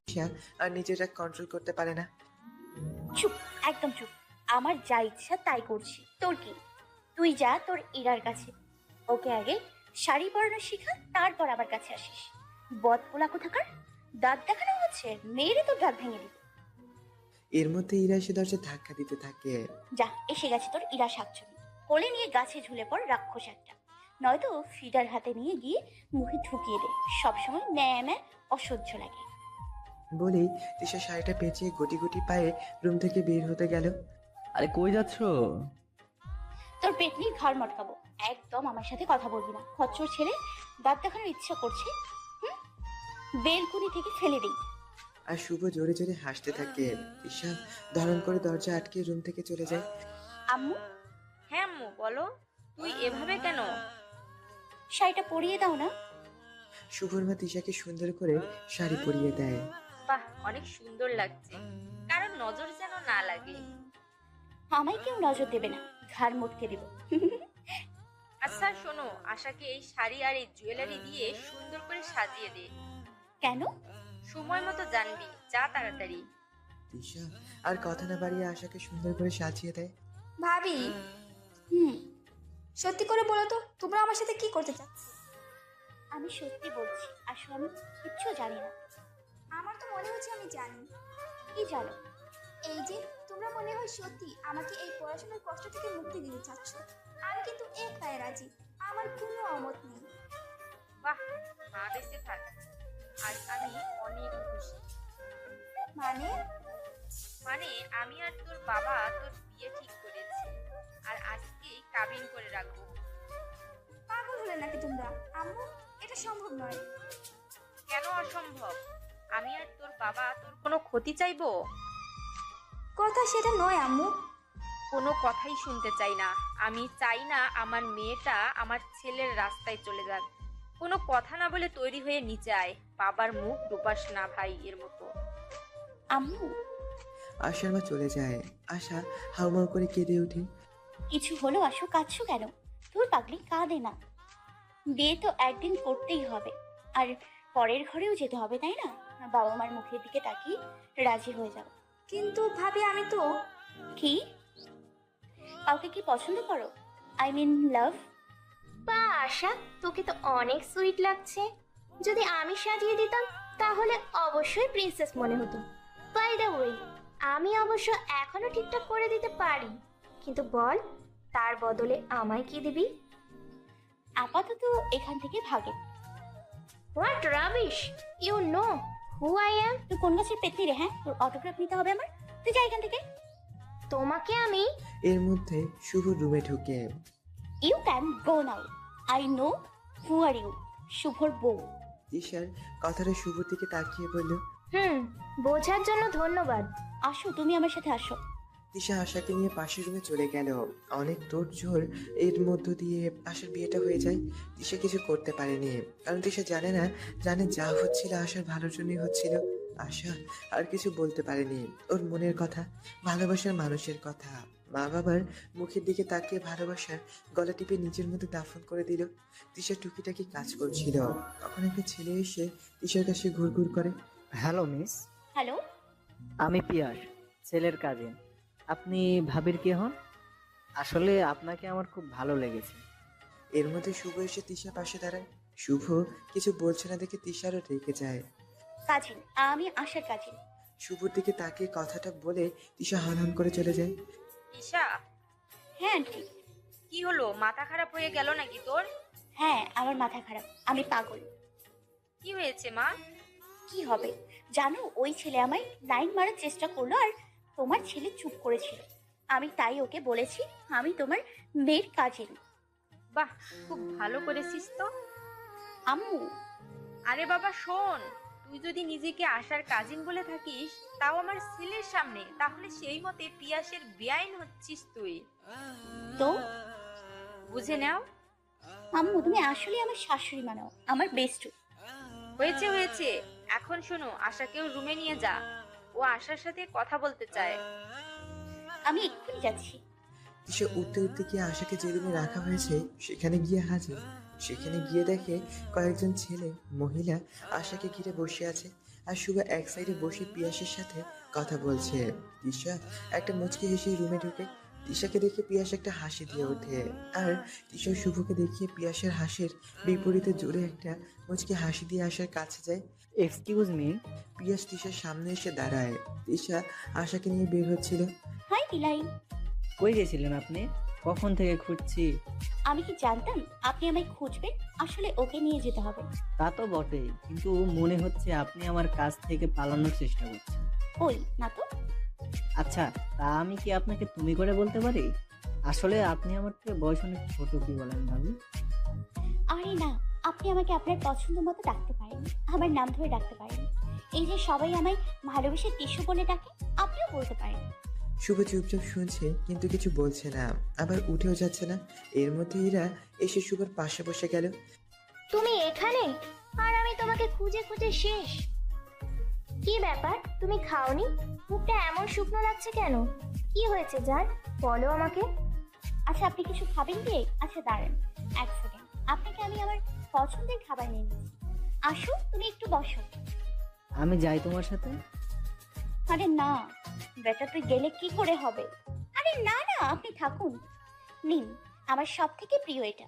তিশা আর নিজেরা কন্ট্রোল করতে পারে না। চুপ, একদম চুপ। আমার যা ইচ্ছা তাই করছি, তোর কি? তুই যা তোর ইরার কাছে, ওকে আগে শাড়ি পরানো শিখা, তারপর আমার কাছে আসিস। বদ পোলা কোথাকার, দাঁত দেখানো হচ্ছে, মেয়েরে তো দাঁত ভেঙে দিবি। এর মধ্যে ইরা এসে দরজা ধাক্কা দিতে থাকে। যা, এসে গেছে তোর ইরা শাকচুনি। কোলে নিয়ে গাছে ঝুলে পড় রাক্ষস একটা, নয়তো ফিডার হাতে নিয়ে গিয়ে মুখে ঢুকিয়ে দে। সবসময় ন্যায় ন্যায় অসহ্য লাগে। বলেই তিশা শাড়িটা পেঁচিয়ে গুটি গুটি পায়ে রুম থেকে বের হতে গেল। আরে কই যাচ্ছো? তোর পেটনির ঘাড় মটকাবো। একদম আমার সাথে কথা বলবি না, খচ্চর ছেলে। দাঁত দেখানোর ইচ্ছা করছে, হুম, বেলকুনি থেকে ফেলে দিই। আর শুভ জোরে জোরে হাসতে থাকে। তিশা ধরন করে দরজা আটকে রুম থেকে চলে যায়। আম্মু, হ্যাঁ আম্মু বলো। তুই এভাবে কেন? শাড়িটা পরিয়ে দাও না। শুভর মা তিশাকে সুন্দর করে শাড়ি পরিয়ে দেয়। বাহ, অনেক সুন্দর লাগছে, কারণ নজর যেন না লাগে। আমায় কেউ নজর দেবে না, ঘাড় মটকে দিব। আচ্ছা শোনো, আশাকে এই শাড়ি আর এই জুয়েলারি দিয়ে সুন্দর করে সাজিয়ে দে। কেন? সময় মতো জানবি, যা তাড়াতাড়ি। তিশা আর কথা না বাড়িয়ে আশাকে সুন্দর করে সাজিয়ে দেয়। ভাবি, হুম, সত্যি করে বলো তো, তোমরা আমার সাথে কি করতে চাচ্ছ? আমি সত্যি বলছি, আসলে আমি কিচ্ছু জানি না। আমার তো মনে হচ্ছে আমি জানি। কি জানো? এই যে তোমরা মনে হয় সত্যি আমাকে এই পড়াশোনার কষ্ট থেকে মুক্তি দিতে চাচ্ছ। আমি কিন্তু এক পায়ে রাজি, আমার কোনো অমত নেই। বাহ, মা বেঁচে থাক, আজ আমি অনেক খুশি। মানে? মানে আমি আর তোর বাবা তোর বিয়ে ঠিক করেছি, আর আজকেই কাবিন করে রাখবো। পাগল হলে নাকি তোমরা? আম্মু, এটা সম্ভব নয়। কেন অসম্ভব? আমি আর তোর বাবা তোর কোনো ক্ষতি চাইবো? কথা সেটা নয় আম্মু। কোনো কথাই শুনতে চাই না। আমি চাই না আমার মেয়েটা আমার ছেলের রাস্তায় চলে যাক। কোনো কথা না বলে তৈরি হয়ে নিচে আয়। বাবার মুখ ডুবাস না ভাই এর মতো। আম্মু, আশার মা চলে যায়। আশা হাউমাউ করে কেঁদে ওঠে। কিছু হলো আসো, কাঁদছো কেন? তোর পাগলি, কাঁদে না। বিয়ে তো একদিন করতেই হবে, আর পরের ঘরেও যেতে হবে, তাই না? বাবা মার মুখের দিকে তাকিয়ে রাজি হয়ে যাও। কিন্তু ভাবি, আমি তো কি? কাউকে কি পছন্দ করো? আই মিন লাভ? বা আশা, তোকে তো অনেক সুইট লাগছে। যদি আমি সাজিয়ে দিতাম তাহলে অবশ্যই প্রিন্সেস মনে হতো। বাই দ্য ওয়ে, আমি অবশ্য এখনো ঠিকঠাক করে দিতে পারি, কিন্তু বল, তার বদলে আমায় কি দিবি? আপাতত এখান থেকে ভাগে। What rubbish! You know who I am? তুই কোন গাছের পেতনি রে? হ্যাঁ, তোর অটোগ্রাফ নিতে হবে আমার। তুই যা এখান থেকে। তোমাকে আমি এর মধ্যে শুভ রুমে ঢুকে। You can go now. I know who are you. শুভর বউ। তিশার কথাটা শুভর দিকে তাকিয়ে বলল। বোঝার জন্য ধন্যবাদ। আসো, তুমি আমার সাথে আসো। তিশা আশাকে নিয়ে পাশের রুমে চলে গেল। অনেক তোড়জোড় এর মধ্য দিয়ে আশার বিয়েটা হয়ে যায়। তিশা কিছু করতে পারেনি, কারণ তিশা জানে যা হচ্ছিল আশার ভালোর জন্যই হচ্ছিল। আশা আর কিছু বলতে পারেনি, ওর মনের কথা, ভালোবাসার মানুষের কথা। মা বাবার মুখের দিকে তাকিয়ে ভালোবাসার গলা টিপে নিজের মধ্যে দাফন করে দিল। তিশা টুকিটাকি কাজ করছিল, তখন একটা ছেলে এসে তিশার কাছে ঘুরঘুর করে। Hello miss, hello. আমি পিয়াস, ছেলের কাজিন। আপনি ভাবির কে হন? আসলে আপনাকে আমার খুব ভালো লেগেছে। এর মধ্যে শুভ এসে তিশা পাশে দাঁড়ায়। শুভ কিছু বলছে না দেখে তিশারও রেগে যায়। কাজিন, আমি আশার কাজিন। শুভর দিকে তাকিয়ে কথাটা বলে তিশা হানহান করে চলে যায়। ঈশা, হ্যাঁ আন্টি। কি হলো, মাথা খারাপ হয়ে গেল নাকি তোর? হ্যাঁ, আমার মাথা খারাপ, আমি পাগল। কি হয়েছে মা? কি হবে জানো, ওই ছেলে আমায় লাইন মারার চেষ্টা করলো, আর তোমার ছেলে চুপ করেছিল। আমি তাই ওকে বলেছি আমি তোমার মেয়ের কাজিন। বাহ, খুব ভালো করেছিস তো। আম্মু, আরে বাবা শোন, তুই যদি নিজেকে আশার কাজিন বলে থাকিস, তাও আমার ছেলের সামনে, তাহলে সেই মতে পিয়াসের বেআইন হচ্ছিস তুই। তো বুঝে নাও। আম্মু, তুমি আসলে আমার শাশুড়ি মানাও, আমার বেস্ট। হয়েছে হয়েছে, এখন শোনো, আশাকেও রুমে নিয়ে যা। ও আশার সাথে কথা বলতে চায়। আমি এক্ষুনি যাচ্ছি। তিশা উঠতে উঠতে গিয়ে আশাকে যে রুমে রাখা হয়েছে সেখানে গিয়ে হাজির। সেখানে গিয়ে দেখে কয়েকজন ছেলে মহিলা আশাকে ঘিরে বসে আছে, আর শুভ এক সাইডে বসে পিয়াসের সাথে কথা বলছে। তিশা একটা মুচকি হেসে রুমে ঢুকে। তিশাকে দেখে পিয়াস একটা হাসি দিয়ে ওঠে, আর তিশা শুভকে দেখিয়ে পিয়াসের হাসির বিপরীতে জোরে একটা মুচকি হাসি দিয়ে আশার কাছে যায়। Excuse me. পিয়াস তিশার সামনে এসে দাঁড়ায়। তিশা আশাকে নিয়ে বের হচ্ছিল। হাই বিলাই। কই গেছিলেন আপনি? কখন থেকে খুঁজছি। আমি কি জানতাম আপনি আমায় খুঁজবেন? আসলে ওকে নিয়ে যেতে হবে। তা তো বটেই, কিন্তু মনে হচ্ছে আপনি আমার কাছ থেকে পালানোর চেষ্টা করছেন। ওই না তো। আচ্ছা, তা আমি কি আপনাকে তুমি করে বলতে পারি? আসলে আপনি আমার থেকে বয়স অনেক ছোট, কি বলেন ভাবি? আরে না, আপনি আমাকে আপনার পছন্দ মতো ডাকতে পারেন, আমার নাম ধরে ডাকতে পারেন। এই যে সবাই আমায় ভালোবেসে টিস্যু বলে ডাকে, আপনিও বলতে পারেন। শুভ চুপচাপ শুনছে, কিন্তু কিছু বলছে না, আবার উঠেও যাচ্ছে না। এর মধ্যে ইরা এসে শুভর পাশে বসে গেল। তুমি এখানে? আর আমি তোমাকে খুঁজে খুঁজে শেষ। কি ব্যাপার, তুমি খাওনি? মুখটা এমন শুকনো লাগছে কেন? কি হয়েছে যার, বলো আমাকে। আচ্ছা, আপনি কিছু খাবেন কি? আচ্ছা দাঁড়ান এক সেকেন্ড, আপনাকে আমি আমার পছন্দের খাবার নিয়ে নিচ্ছি। আসো, তুমি একটু বসো। আমি যাই তোমার সাথে? আরে না বেটা, তুই গেলে কি করে হবে? আরে না না, আপনি থাকুন। নিন, আমার সব থেকে প্রিয় এটা।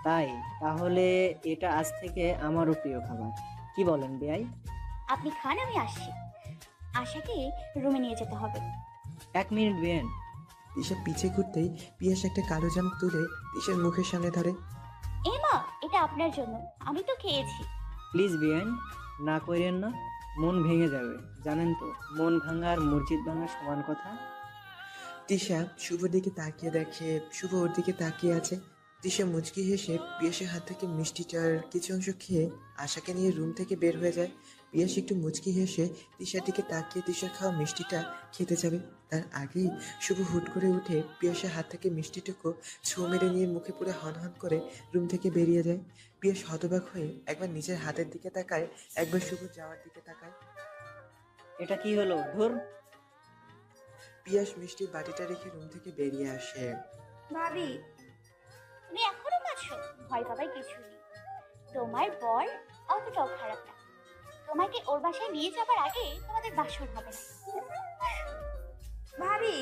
তাই তাহলে এটা আজ থেকে আমারও প্রিয় খাবার। কি বলেন বেয়াই? আপনি খান, আমি আসছি। আশাকে রুমে নিয়ে যেতে হবে। 1 মিনিট বেন। তিশা পিছে ঘুরতেই পিয়াস একটা কালো জাম তুলে তিশার মুখের সামনে ধরে। এ মা, এটা আপনার জন্য, আমি তো খেয়েছি। প্লিজ বেন, না করেন না, মন ভেঙে যাবে। জানেন তো, মন ভাঙা আর মসজিদ ভাঙা সমান কথা। তিশা শুভর দিকে তাকিয়ে দেখে শুভ ওর দিকে তাকিয়ে আছে। তিশা মুচকি হেসে পিয়াসের হাত থেকে মিষ্টিটার কিছু অংশ খেয়ে আশাকে নিয়ে রুম থেকে বের হয়ে যায়। পিয়াস একটু মুচকি হেসে তিশার দিকে তাকিয়ে তিশার খাওয়া মিষ্টিটা খেতে যাবে, তার আগেই শুভ হুট করে উঠে পিয়াসের হাত থেকে মিষ্টিটুকু ছোঁ মেরে নিয়ে মুখে পুরো হনহন করে রুম থেকে বেরিয়ে যায়। পিয়াস হতবাক হয়ে একবার নিজের হাতের দিকে তাকায়, একবার শুভ যাওয়ার দিকে তাকায়। এটা কি হলো? ধুর। পিয়াস মিষ্টির বাটিটা রেখে রুম থেকে বেরিয়ে আসে। ভাবি, তুমি এখনো কাছো? ভয় পাবার কিছু নেই। তোমার বর অতটাও খারাপ না। তোমাকে ওর বাসায় নিয়ে যাবার আগে তোমাদের বাসর হবে না। ভাবি,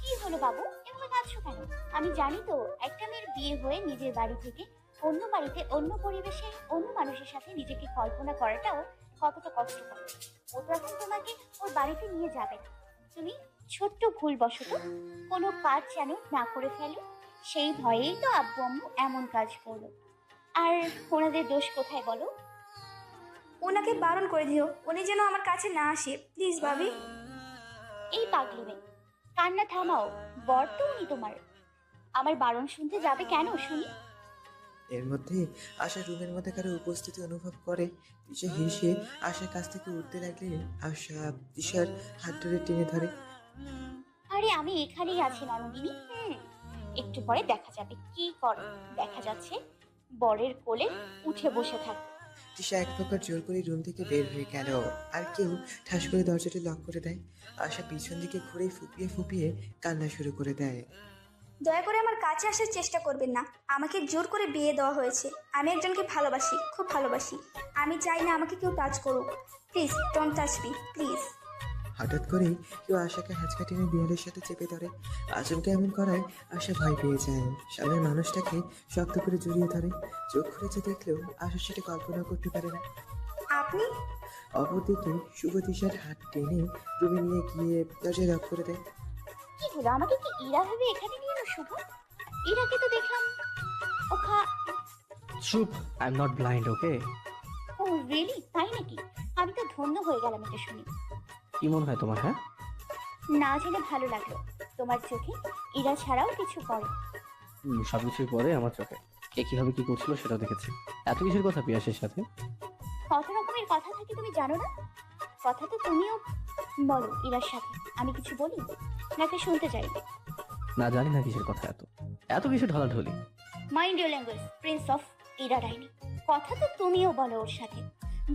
কি হলো বাবু, এভাবে কাঁদছো কেন? আমি জানি তো, একটা মেয়ের বিয়ে হয়ে নিজের বাড়ি থেকে অন্য বাড়িতে, অন্য পরিবেশে, অন্য মানুষের সাথে নিজেকে কল্পনা করাটাও কতটা কষ্টকর। ও তো এখন তোমাকে ওর বাড়িতে নিয়ে যাবে না। তুমি ছোট্ট ভুলবশত কোনো কাজ যেন না করে ফেলো, সেই ভয়েই তো আব্বু আম্মু এমন কাজ করলো। আর ওনাদের দোষ কোথায় বলো? ওনাকে বারণ করে দিও, উনি যেন আমার কাছে না আসে, প্লিজ ভাবি। এই পাগলি মেয়ে, কান্না থামাও। বর তো উনি তোমার, আমার বারণ শুনতে যাবে কেন শুনি? এর মধ্যে আশা রুমের মধ্যে কারো উপস্থিতি অনুভব করে। তিশা হেসে আশার কাছ থেকে উঠতে লাগলে আশা তিশার হাত ধরে টেনে ধরে। আরে আমি এখানেই আছি নন্দিনী। একটু পরে দেখা যাবে কি করো। দেখা যাচ্ছে বরের কোলে উঠে বসে থাকে। তিশা এক প্রকার জোর করে রুম থেকে বের হয়ে গেল, আর কেউ ঠাস করে দরজাটি লক করে দেয়। আশা পিছন দিকে ঘুরে ফুপিয়ে ফুপিয়ে কান্না শুরু করে দেয়। দয়া করে আমার কাছে আসার চেষ্টা করবেন না, আমাকে জোর করে বিয়ে দেওয়া হয়েছে। আমি একজনকে ভালোবাসি, খুব ভালোবাসি। আমি চাই না আমাকে কেউ টাচ করুক। Please don't touch me, please. হঠাৎ করেই কেউ আশাকে হ্যাঁচকা টেনে দেয়ালের সাথে চেপে ধরে। আচমকা এমন করায় আশা ভয় পেয়ে যায়। সামনের মানুষটাকে শক্ত করে জড়িয়ে ধরে। চোখ খুলেছে দেখলেও আশা সেটা কল্পনা করতে পারে না। আপনি? অপরদিকে শুভ তিশার হাত টেনে রুমে নিয়ে গিয়ে দরজায় লক করে দেয়। কি হলো, আমাকে কি ইরা ভেবে এখানে নিয়ে এলো শুভ? ইরাকে তো দেখলাম ওখা। চুপ, I am not blind, okay? Oh really, তাই নাকি? আমি তো ধন্য হয়ে গেলাম এটা শুনি। কি মনে হয় তোমার? হ্যাঁ, না জেনে ভালো লাগলো, তোমার চোখে ইরা ছাড়াও কিছু পড়ে। সবকিছুই পরে আমার চোখে। কে কিভাবে কি করছিল সেটাও দেখেছি। এত কিছুর কথা পিয়াসের সাথে? কত রকমের কথা থাকে তুমি জানো না? কথা তো তুমিও বলো ইরার সাথে। আমি কিছু বলি নাকি শুনতে চাইবে? না, জানি না কিসের কথা, এত কিছু ঢলাঢলি। Mind your language, prince of ইরা রাইনি। কথা তো তুমিও বলো ওর সাথে।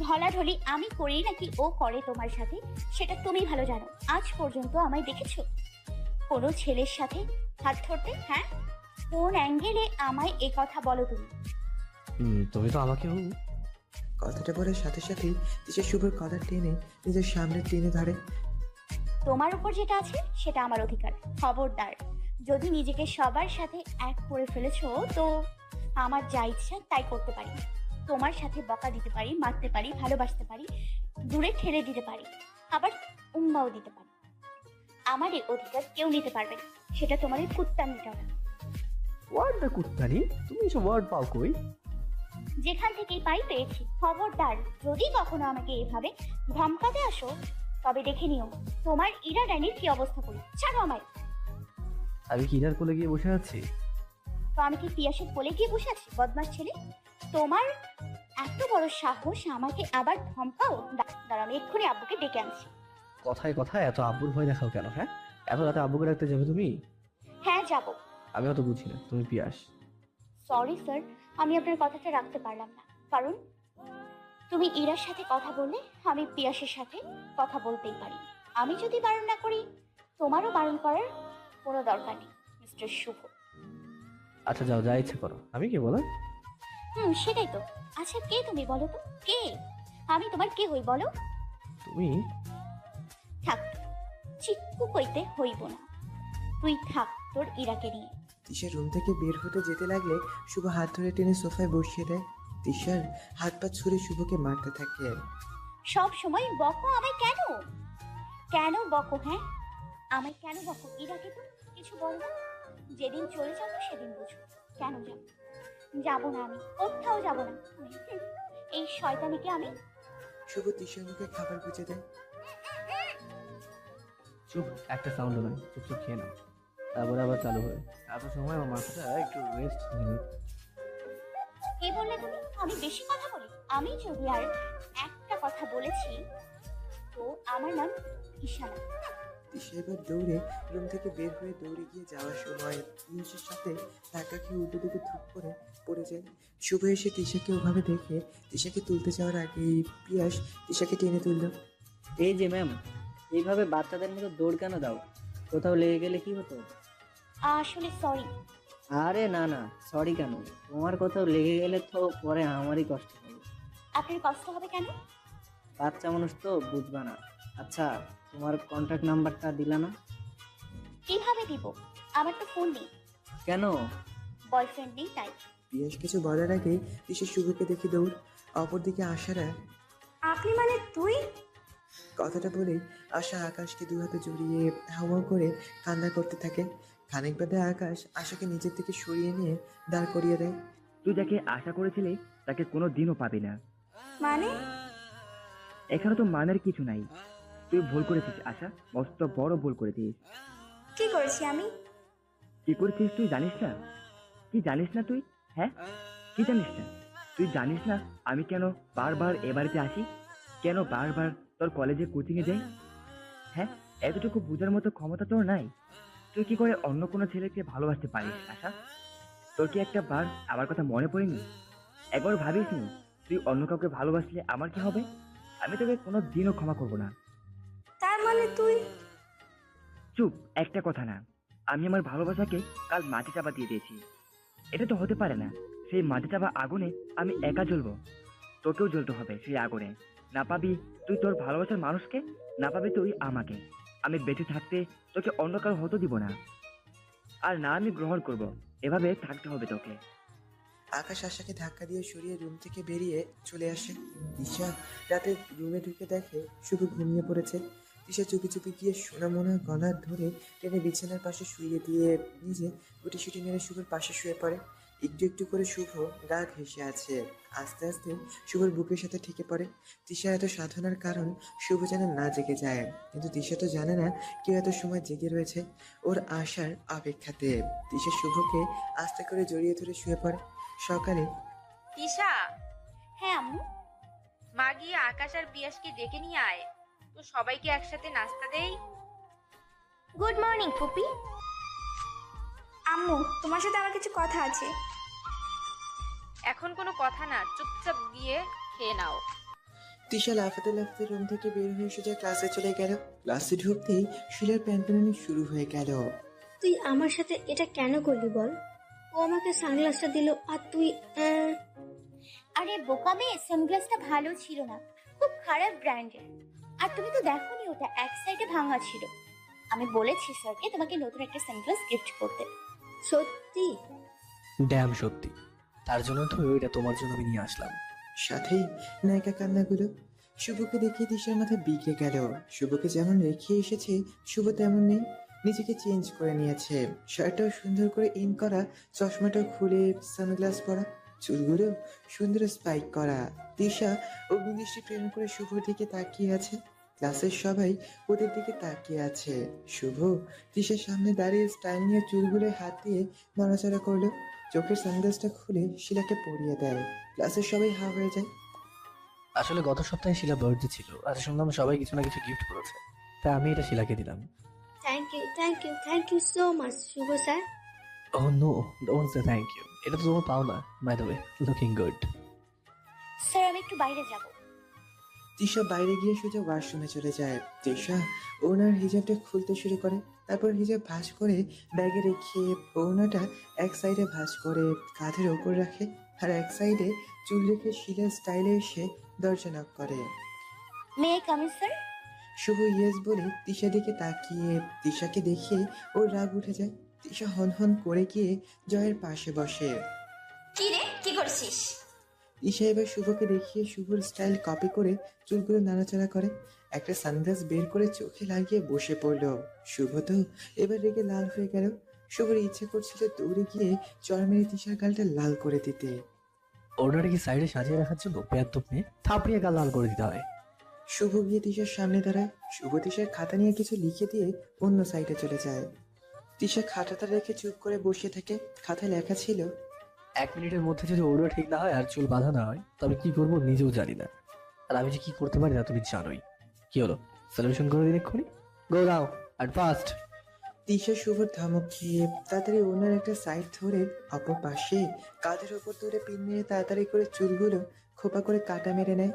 ঢলাঢলি আমি করি নাকি ও করে তোমার সাথে, সেটা তুমি ভালো জানো। আজ পর্যন্ত আমায় দেখেছো কোনো ছেলের সাথে হাত ধরতে? হ্যাঁ, কোন অ্যাঙ্গেলে আমায় এ কথা বলো তুমি? তুমি তো আমাকেও। কথাটা বলার সাথে সাথেই তিশা শুভর কলার টেনে নিজের সামনে টেনে ধরে। তোমার উপর যেটা আছে সেটা আমার অধিকার। খবরদার, যদি নিজেকে সবার সাথে এক করে ফেলেছো তো আমার যা ইচ্ছা তাই করতে পারি। তোমার সাথে বকা দিতে পারি, মারতে পারি, ভালোবাসতে পারি, দূরে ঠেলে দিতে পারি, আবার উম্মাও দিতে পারি। আমার এই অধিকার কেউ নিতে পারবে না, সেটা তোমার এই কুত্তানিটাও না। ওয়ার্ড দা কুত্তানি, তুমি এসব ওয়ার্ড পাও কই? যেখান থেকেই পাই পেয়েছি। খবরদার, যদি কখনো আমাকে এভাবে ধমকাতে আসো তবে দেখে নিও তোমার ইরা ডাইনির কি অবস্থা করি। ছাড়ো আমায়। আমি কিনার কোলে গিয়ে বসে আছি। তো আমি কি পিয়াসের কোলে গিয়ে বসে আছি? বদমাস ছেলে, তোমার এত বড় সাহস আমাকে আবার ধমকাও? দাঁড়াও, আমি এক্ষুনি আব্বুকে ডেকে আনছি। কথায় কথায় এত আব্বুর ভয় দেখাও কেন? হ্যাঁ, এত রাতে আব্বুকে রাখতে যাবে তুমি? হ্যাঁ যাবো। আমি অত বুঝি না, তুমি পিয়াস। সরি স্যার, আমি আপনার কথাটা রাখতে পারলাম না। কারণ তুমি ইরার সাথে কথা বললে আমি পিয়াসের সাথে কথা বলতেই পারি। আমি যদি বারণ না করি তোমারও বারণ করার কোনো দরকার নেই মিস্টার শুভ। আচ্ছা যাও, যা ইচ্ছে করো। আমি কি বলো? সেটাই তো। আচ্ছা কে তুমি বলো তো? কে আমি? তোমার কে হই বলো? তুমি থাক, চিক্কু কইতে হইব না। তুই থাক তোর ইরাকে নিয়ে। তিশা রুম থেকে বের হতে যেতে লাগলে শুভ হাত ধরে টেনে সোফায় বসিয়ে দেয়। তিশার হাত পা ছুঁড়ে শুভকে মারতে থাকে। সব সময় বকো আমায় কেন? কেন বকো? হ্যাঁ, আমায় কেন বকো? ইরাকে তো কিছু বল না। যেদিন চলে যাবো সেদিন বুঝো। কেন যাবো? যাবো না, আমি কোথাও যাবো না। এই শয়তানিকে আমি। শুভ তিশার মুখে খাবার গুঁজে দেয়। চুপ, একটা সাউন্ড নয়, চুপচাপ খেয়ে নাও। তারপরে আবার চালু হয়। এত সময় আমার মাথাটা একটু রেস্ট নিয়ে। কে বললে তুমি আমি বেশি কথা বলি? আমি যদি আর একটা কথা বলেছি তো আমার নাম ঈশানা। তিশা এবার দৌড়ে রুম থেকে বের হয়ে দৌড়ে গিয়ে যাওয়ার সময় পিয়াসের সাথে ধাক্কা খেয়ে উল্টো দিকে ধূপ করে পড়ে যায়। শুভ এসে তিশাকে ওভাবে দেখে তিশাকে তুলতে যাওয়ার আগেই পিয়াস তিশাকে টেনে তুলল। এই যে ম্যাম, এইভাবে বাচ্চাদের মতো দৌড় কেন দাও? কোথাও লেগে গেলে কি হতো? আসলে সরি। আরে না না, সরি কেন? তোমার কোথাও লেগে গেলে তো পরে আমারই কষ্ট হবে। আপনার কষ্ট হবে কেন? বাচ্চা মানুষ তো, বুঝবা না। আচ্ছা, তোমার কন্ট্যাক্ট নাম্বারটা দিলা না? কিভাবে দিব? আমার তো ফোন নেই। কেন? বয়ফ্রেন্ড নেই তাই। পিয়াস কিছু বলার আগেই তিশা শুভকে দেখে দৌড়। অপরদিকে আশারা। আপনি মানে তুই? কথাটা বলেই আশা আকাশকে দু হাতে জড়িয়ে হাওয়া করে কান্না করতে থাকে। খানিক বাদে আকাশ আশাকে নিজের থেকে সরিয়ে নিয়ে দাঁড় করিয়ে দেয়। তুই যাকে আশা করেছিলি তাকে কোনো দিনও পাবি না। মানে? এখানে তো মানের কিছু নাই। তুই ভুল করেছিস আশা, মস্ত বড় ভুল করেছিস। কি করেছি আমি? কি করেছিস তুই জানিস না? কি জানিস না তুই? হ্যাঁ, কি জানিস না? তুই জানিস না আমি কেন বারবার এ বাড়িতে আসি, কেন বারবার তোর কলেজে কোচিংয়ে যাই? হ্যাঁ, এতটুকু বোঝার মতো ক্ষমতা তোর নাই? তুই কি করে অন্য কোনো ছেলেকে ভালোবাসতে পারিস আশা? তোর কি একটা বার আমার কথা মনে পড়েনি? একবার ভাবিস নি তুই অন্য কাউকে ভালোবাসলে আমার কি হবে? আমি তোকে কোনো দিনও ক্ষমা করবো না। তার মানে তুই? চুপ, একটা কথা না। আমি আমার ভালোবাসাকে কাল মাটি চাপা দিয়ে দিয়েছি। এটা তো হতে পারে না। সেই মাটি চাপা আগুনে আমি একা জ্বলবো, তোকেও জ্বলতে হবে সেই আগুনে। না পাবি তুই তোর ভালোবাসার মানুষকে, না পাবি তুই আমাকে। আমি বেঁচে থাকতে তোকে অন্য কারো হতে দিব না, আর না আমি গ্রহণ করব। এভাবে থাকতে হবে তোকে। আকাশ আশাকে ধাক্কা দিয়ে সরিয়ে রুম থেকে বেরিয়ে চলে আসে। তিশা রাতে রুমে ঢুকে দেখে শুভ ঘুমিয়ে পড়েছে। তিশা চুপি চুপি গিয়ে সোনামোনা গলার ধরে টেনে বিছানার পাশে শুইয়ে দিয়ে নিজে গুটিসুটি মেরে শুভর পাশে শুয়ে পড়ে। একটু একটু করে শুভ গা ঘেঁষে আছে। আস্তে আস্তে শুভর বুকের সাথে ঠেকে পড়ে। তিশা এত সাধনার কারণ শুভ যেন না জেগে যায়, কিন্তু তিশা তো জানে না কেউ এত সময় জেগে রয়েছে ওর আশার অপেক্ষাতে। তিশা শুভকে আস্তে করে জড়িয়ে ধরে শুয়ে পড়ে। সকালে তিশা, হ্যাঁ আম্মু। মা গিয়ে আকাশ আর পিয়াসকে ডেকে নিয়ে আয় তো সবাইকে একসাথে নাস্তা দেই। গুড মর্নিং ফুপি। আম্মু, তোমার সাথে আমার কিছু কথা আছে। এখন কোনো কথা না, চুপচাপ গিয়ে খেয়ে নাও। তিশা লাফাতে লাফাতে রুম থেকে বের হয়ে সোজা ক্লাসে চলে গেল। ক্লাসে ঢুকতেই শিলার প্যানপ্যানানি শুরু হয়ে গেল। তুই আমার সাথে এটা কেন করলি বল? ও আমাকে সানগ্লাসটা দিল আর তুই আরে বোকা মেয়ে, সানগ্লাসটা ভালো ছিল না, খুব খারাপ ব্র্যান্ডের। আর তুমি তো দেখোনি, ওটা এক সাইডে ভাঙা ছিল। আমি বলেছি স্যারকে তোমাকে নতুন একটা সানগ্লাস গিফট করতে। সত্যি? ড্যাম সত্যি, তার জন্য তো ওইটা তোমার জন্য আমি নিয়ে আসলাম। সাথেই নায়িকা কান্নাগুলো। শুভকে দেখে তিশার মাথা বিগড়ে গেল। শুভকে যেমন রেখে এসেছে শুভ তেমন নেই, নিজেকে চেঞ্জ করে নিয়েছে। শার্টটাও সুন্দর করে ইন করা, চশমাটাও খুলে সানগ্লাস পরা, চুলগুলো সুন্দর স্পাইক করা। তিশা অগ্নিদৃষ্টি প্রেম করে শুভর দিকে তাকিয়ে আছে। ক্লাসের সবাই ওদের দিকে তাকিয়ে আছে। শুভ তিশার সামনে দাঁড়িয়ে স্টাইল নিয়ে চুলগুলো হাত দিয়ে নড়াচড়া করলো। চোখের সানগ্লাসটা খুলে শিলাকে পরিয়ে দেয়। ক্লাসের সবাই হা হয়ে যায়। আসলে গত সপ্তাহে শিলা বার্থডে ছিল, আর শুনলাম সবাই কিছু না কিছু গিফট করেছে, তাই আমি এটা শিলাকে দিলাম। Thank you so much Shubho sir. Oh no, don't say thank you, এটা তো তোমার পাও না। By the way, looking good. Sir আমি একটু বাইরে যাব। তিশা বাইরে গিয়ে সোজা ওয়াশরুমে চলে যায়। তিশা ওনার হিজাবটা খুলতে শুরু করে, তারপর হিজাব ভাঁজ করে ব্যাগে রেখে ওনাটা এক সাইডে ভাঁজ করে কাঁধের ওপর রাখে, আর এক সাইডে চুল রেখে শিলা স্টাইলে এসে দরজা নক করে। May I come in sir? Shubho yes বলে তিশা দিকে তাকিয়ে তিশাকে দেখে ওর রাগ উঠে যায়। তিশা হন করে গিয়ে জয়ের পাশে বসে। কি রে, কি করছিস? তিশা এবার শুভকে দেখিয়ে শুভর স্টাইল কপি করে চুলগুলো নাড়াচাড়া করে, একটা সানগ্লাস বের করে চোখে লাগিয়ে বসে পড়লো। শুভ তো এবার রেগে লাল হয়ে গেল। শুভর ইচ্ছে করছিল দৌড়ে গিয়ে চর মেরে তিশার গালটা লাল করে দিতে। ওনারা কি সাইডে সাজিয়ে রাখার জন্য বেয়াদব মেয়ে থাপড়িয়ে গাল লাল করে দিতে হয়? শুভ গিয়ে তিশার সামনে দাঁড়ায়। শুভ তিশার খাতা নিয়ে কিছু লিখে দিয়ে অন্য সাইডে চলে যায়। তিশা খাতাটা রেখে চুপ করে বসে থাকে। খাতায় লেখা ছিল, 1 মিনিটের মধ্যে যদি ওড়না ঠিক না হয় আর চুল বাঁধা না হয় তবে কি করবো নিজেও জানি না, আর আমি যে কি করতে পারি না তুমি জানোই। কি হলো, সলিউশন করে দিন এক্ষুনি। গো নাও অ্যাট ফাস্ট। তিশা শুভর ধমক খেয়ে তাড়াতাড়ি ওনার একটা সাইড ধরে অপর পাশে কাঁধের ওপর ধরে পিন মেরে তাড়াতাড়ি করে চুলগুলো খোপা করে কাটা মেরে নেয়।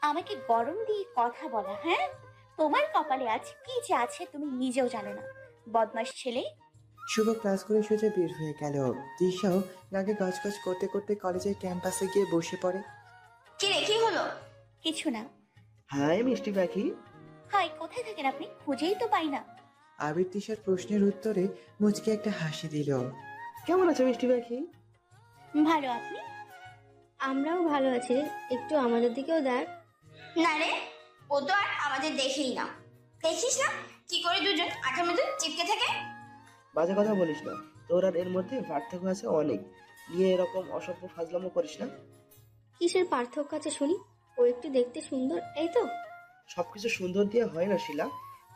আমাকে গরম দিয়ে কথা বলা, হ্যাঁ? তোমার কপালে আজ কি যে আছে তুমি নিজেও জানো না, বদমাশ ছেলে। শুভ ক্লাস করে সোজা বের হয়ে গেল। তিশাও রাগে গজগজ করতে করতে কলেজের ক্যাম্পাসে গিয়ে বসে পড়ে। কি রে, কি হলো? কিছু না। হাই মিষ্টি পাখি। হাই, কোথায় থাকেন আপনি? খুঁজেই তো পাই না। আবির তিশার প্রশ্নের উত্তরে মুচকে একটা হাসি দিল। কেমন আছো মিষ্টি পাখি? ভালো, আপনি? আমরাও ভালো আছি রে, একটু আমাদের দিকেও দেখ। না রে, ও তো আর আমাদের দেখেই না। দেখিস না কি করে দুজন আঠার মধ্যে চিপকে থাকে? বাজে কথা বলিস না, তোর আর এর মধ্যে পার্থক্য আছে অনেক। নিয়ে এরকম অসভ্য ফাজলামো করিস না। কিসের পার্থক্য আছে শুনি? ও একটু দেখতে সুন্দর, এই তো। সবকিছু সুন্দর দিয়ে হয় না শিলা,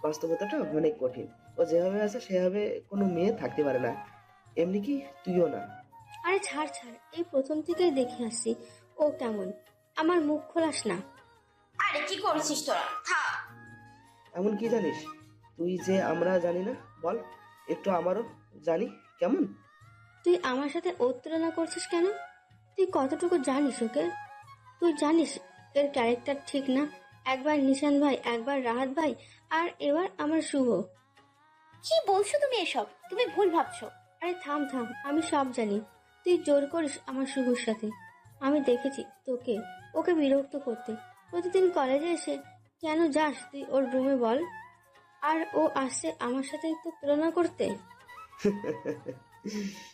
বাস্তবতাটা অনেক কঠিন। ও যেভাবে আছে সেভাবে কোনো মেয়ে থাকতে পারে না, এমনি কি তুইও না। আরে ছাড়, এই প্রথম থেকেই দেখে আসছি ও কেমন। আমার মুখ খোলাস না। আরে কি করছিস তোরা? থাক। এমন কি জানিস তুই যে আমরা জানি না? বল একটু, আমারও জানি কেমন। তুই আমার সাথে ওর তুলনা করছিস কেন? তুই কতটুকু জানিস ওকে? তুই জানিস এর ক্যারেক্টার ঠিক না। একবার নিশান ভাই, একবার রাহাত ভাই, আর এবার আমার শুভ। কি বলছো তুমি এসব? তুমি ভুল ভাবছো। আরে থাম, আমি সব জানি। তুই জোর করিস আমার শুভর সাথে। আমি দেখেছি তোকে ওকে বিরক্ত করতে। প্রতিদিন কলেজে এসে কেন যাস তুই ওর রুমে বল? আর ও আসছে আমার সাথে তো তুলনা করতে।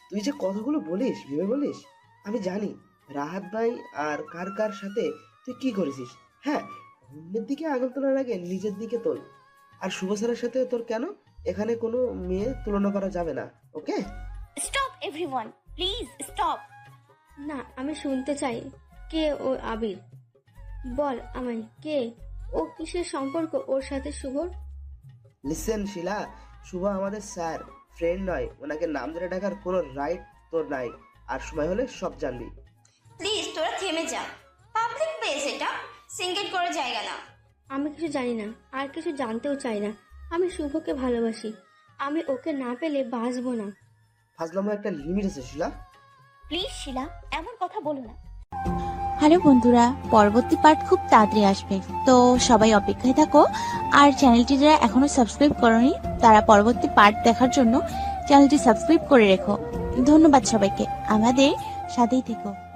তুই যে কথাগুলো বলিস ভেবে বলিস। আমি জানি রাহাত ভাই আর কার কার সাথে তুই কি করেছিস। হ্যাঁ, অন্যের দিকে আঙুল তোলার আগে নিজের দিকে তোল। আর শুভ স্যারের সাথে তোর কেন? এখানে কোনো মেয়ে তুলনা করা যাবে না, okay? Stop everyone, please stop. না, আমি শুনতে চাই কে ও আবির? বল আমায়, কে ও? কিসের সম্পর্ক ওর সাথে শুভর? লিসেন শিলা, শুভ আমাদের স্যার, ফ্রেন্ড নয়। ওনাকে নাম ধরে ডাকার কোনো রাইট তোর নাই। আর সময় হলে সব জানবি। প্লিজ তোরা থেমে যা। পাবলিক প্লেস এটা, সিঙ্গেল করে জায়গা না। আমি কিছু জানি না, আর কিছু জানতেও চাই না। আমি শুভকে ভালোবাসি। আমি ওকে না পেলে বাঁচবো না। ফাজলামো একটা লিমিট আছে শিলা। প্লিজ শিলা, এমন কথা বলো না। হ্যালো বন্ধুরা, পরবর্তী পার্ট খুব তাড়াতাড়ি আসবে, তো সবাই অপেক্ষায় থাকো। আর চ্যানেলটি যারা এখনো সাবস্ক্রাইব করোনি তারা পরবর্তী পার্ট দেখার জন্য চ্যানেলটি সাবস্ক্রাইব করে রেখো। ধন্যবাদ সবাইকে, আমাদের সাথেই থেকো।